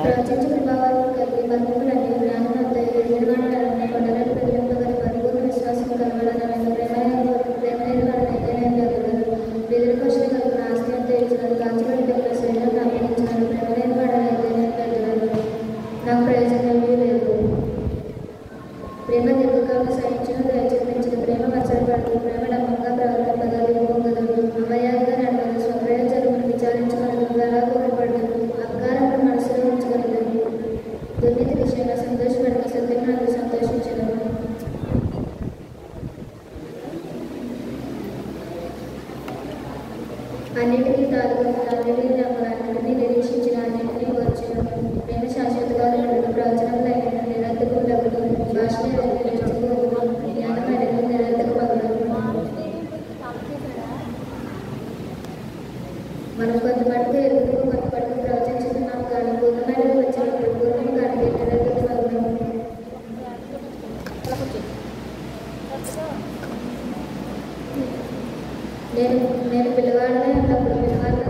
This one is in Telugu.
ప్రవచించు కృపావరం కలిగి మర్మములన్నీ జ్ఞానమంతా నిర్మాణాలను కొండలను ప్రజలందరి పరిపూర్ణ విశ్వాసం కలవాలని ప్రేమైన వారిని ఎదురు పక్షులు కలిగిన ఆస్తి అంతా ఇచ్చినది కాల్చబడి శరీరం అప్పగించినాడు ప్రేమైన వాడని నాకు ప్రయోజనం లేదు. ప్రేమ దీర్ఘకాలం సహించిన దయ చూపించిన ప్రేమ మచ్చడపడదు. ప్రేమ నమ్మంగా ప్రవర్తింపగలదు, పొంగదు, అమర్యాదగా నడవదు, స్వప్రయోజనం విచారించగలదు, గలాగోడపడదు, అహంకారం మనసులో ఉంచగలదు, దుర్నీతి విషయంలో సంతోషపడదు, సత్యం నాకు సంతోషించగలదు. అన్నిటికీ తాగుతుంది అన్నిటినీ నిరీక్షించిన అన్నింటినీ వచ్చిన ప్రేమ శాశ్వతగా ఉండదు. ప్రవచనంలో నిరంతరములకు భాషనే జ్ఞానమైనది నిరంతరమగలదు. మనం కొంతమంది ఎదుగు కొంతమంది ప్రవచించుతున్నాం కానీ పూర్ణమైనది వచ్చినప్పుడు పూర్ణం కానీ నిరంతరమగలము. నేను పిల్లవాడనే ఉన్నప్పుడు పిల్లవాడిని